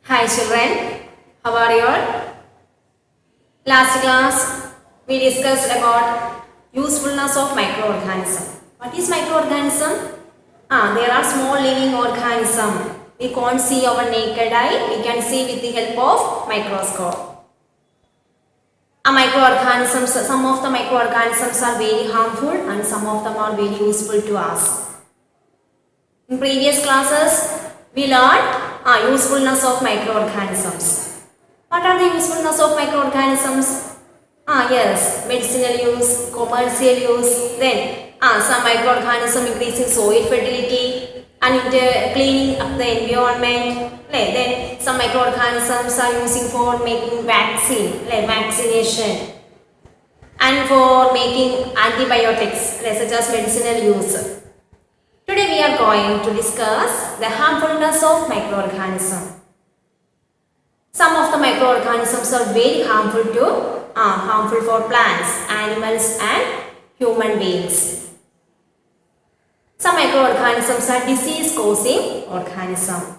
Hi children, how are you all? Last class we discussed about usefulness of microorganism. What is microorganism? There are small living organism. We can't see our naked eye, we can see with the help of microscope. Microorganisms, some of the microorganisms are very harmful and some of them are very useful to us. In previous classes we learned usefulness of microorganisms. What are the usefulness of microorganisms? Yes, medicinal use, commercial use, then some microorganism increasing soil fertility and cleaning up the environment. Then some microorganisms are using for making vaccine, like vaccination, and for making antibiotics, such as medicinal use. Today we are going to discuss the harmfulness of microorganisms. Some of the microorganisms are very harmful for plants, animals and human beings. Some microorganisms are disease causing organisms.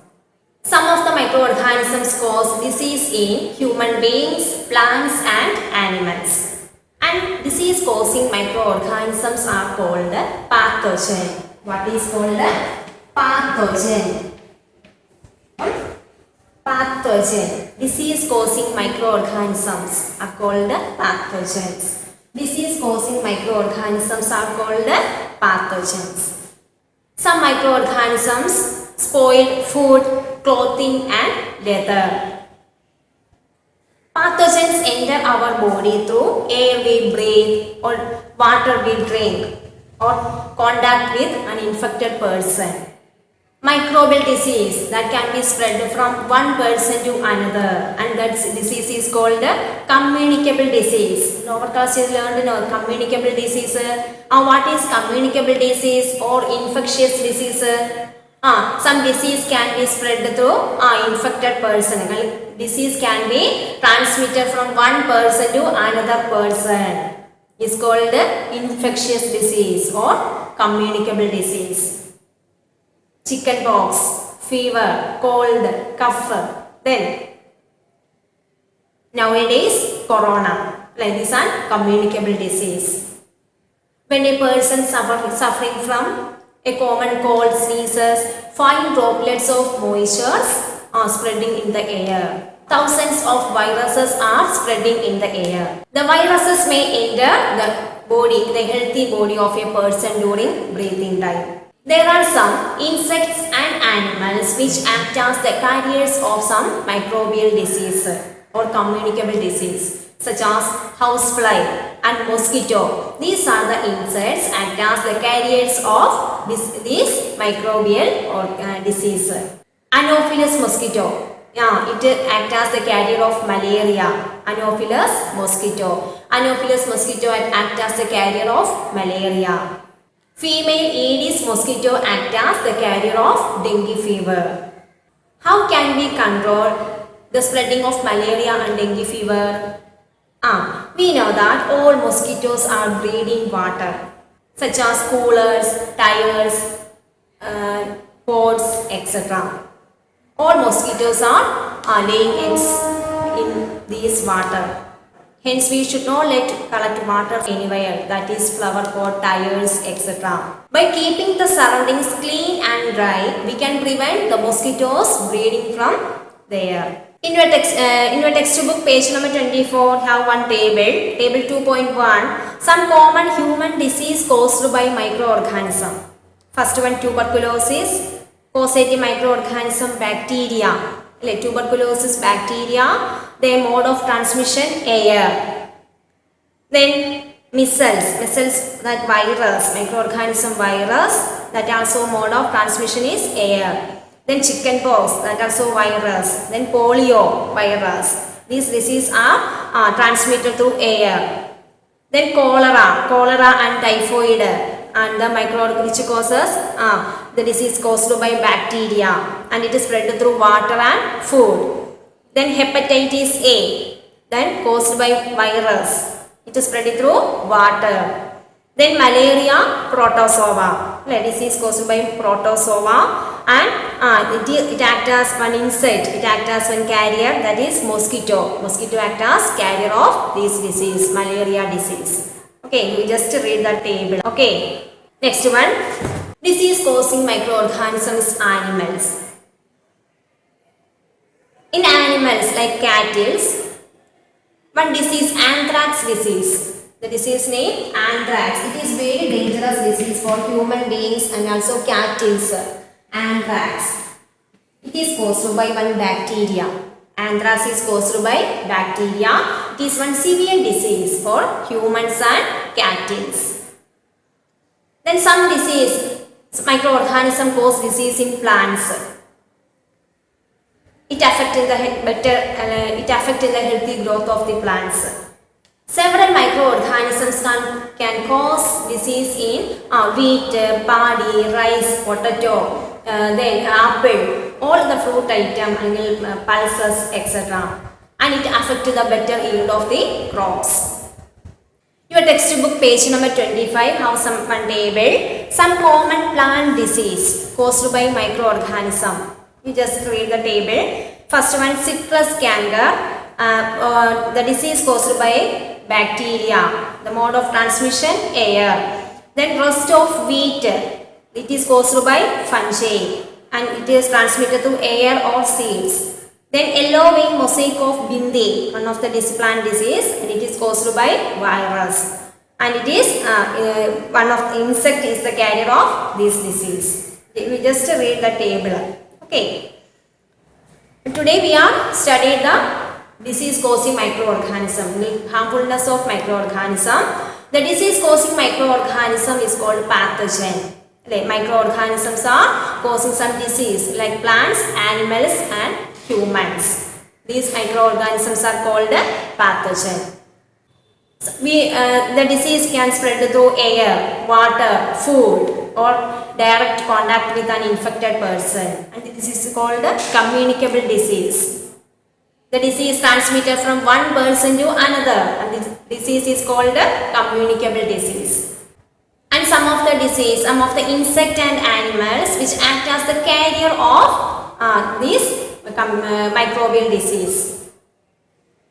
Some of the microorganisms cause disease in human beings, plants and animals. And disease causing microorganisms are called pathogen. What is called pathogen? Pathogen. Disease causing microorganisms are called pathogens. Disease causing microorganisms are called pathogens. Some microorganisms spoil food, clothing and leather. Pathogens enter our body through air we breathe or water we drink or contact with an infected person. Microbial disease that can be spread from one person to another, and that disease is called communicable disease. In our class you learned communicable disease. What is communicable disease or infectious disease? Some disease can be spread through infected person. Disease can be transmitted from one person to another person. It's called infectious disease or communicable disease. Chicken pox, fever, cold, cough. Then nowadays corona. Like this are communicable disease. When a person suffering from a common cold, sneezes, fine droplets of moistures are spreading in the air. Thousands of viruses are spreading in the air. The viruses may enter the body, the healthy body of a person during breathing time. There are some insects and animals which act as the carriers of some microbial disease or communicable disease, such as housefly and mosquito. These are the insects act as the carriers of this microbial or disease. Anopheles mosquito. It acts as the carrier of malaria. Anopheles mosquito. Anopheles mosquito acts as the carrier of malaria. Female Aedes mosquito acts as the carrier of dengue fever. How can we control the spreading of malaria and dengue fever? We know that all mosquitoes are breeding water, such as coolers, tires, pots, etc. All mosquitoes are laying eggs in this water. Hence, we should not collect water anywhere, that is flower pot, tires, etc. By keeping the surroundings clean and dry, we can prevent the mosquitoes breeding from there. In your textbook, page number 24, have one table, table 2.1, some common human disease caused by microorganism. First one, tuberculosis, causative microorganism, bacteria. Like tuberculosis, bacteria. Their mode of transmission, air. Then measles, that virus, microorganism virus, that also mode of transmission is air. Then chickenpox, that also virus. Then polio virus. These diseases are transmitted through air. Then cholera and typhoid, and the microorganism which causes the disease caused by bacteria, and it is spread through water and food. Then hepatitis A, then caused by virus, it is spread through water. Then malaria, protozoa, disease caused by protozoa, and it acts as one insect, it acts as one carrier, that is mosquito. Mosquito acts as carrier of this disease, malaria disease. Okay, we just read the table. Okay, next one, disease causing microorganisms animals. In animals like cattle, one disease, anthrax disease. The disease name anthrax. It is very dangerous disease for human beings and also cattle. Anthrax. It is caused by one bacteria. Anthrax is caused by bacteria. It is one severe disease for humans and cattle. Then some disease, microorganism cause disease in plants. It affects the healthy growth of the plants. Several microorganisms can cause disease in wheat, paddy, rice, potato, then apple, all the fruit item, pulses, etc. And it affects the better yield of the crops. Your textbook page number 25 have one table. Some common plant disease caused by microorganism. You just read the table. First one, citrus canker. The disease caused by bacteria. The mode of transmission, air. Then rust of wheat. It is caused by fungi and it is transmitted through air or seeds. Then yellow vein mosaic of bindi, one of the plant disease, and it is caused by virus. And it is one of the insect is the carrier of this disease. We just read the table. Okay. Today we are studying the disease causing microorganism, the harmfulness of microorganism. The disease causing microorganism is called pathogen. Microorganisms are causing some disease like plants, animals and humans. These microorganisms are called pathogen. The disease can spread through air, water, food or direct contact with an infected person, and this is called a communicable disease. The disease transmitted from one person to another, and this disease is called a communicable disease. And some of the insect and animals which act as the carrier of this microbial disease,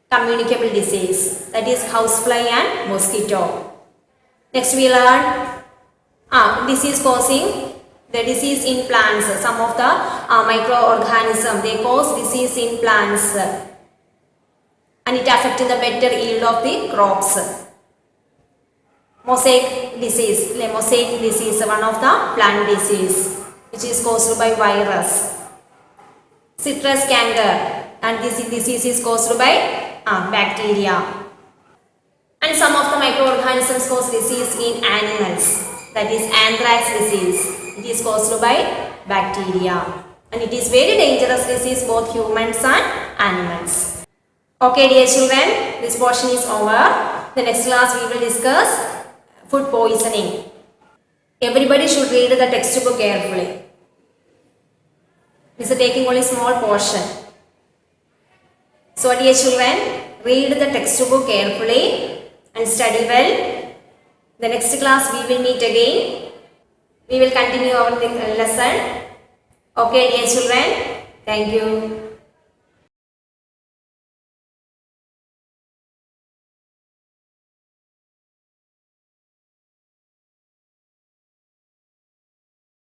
communicable disease, that is housefly and mosquito. Next we learn disease causing the disease in plants. Some of the microorganisms, they cause disease in plants and it affects the better yield of the crops. Mosaic disease, one of the plant disease which is caused by virus. Citrus canker, and this disease is caused by bacteria. And some of the microorganisms cause disease in animals, that is anthrax disease. It is caused by bacteria and it is very dangerous disease both humans and animals. Okay dear children, this portion is over. The next class we will discuss food poisoning. Everybody should read the textbook carefully. This is taking only small portion. So dear children, read the textbook carefully and study well. The next class we will meet again. We will continue our lesson. Okay dear children, thank you.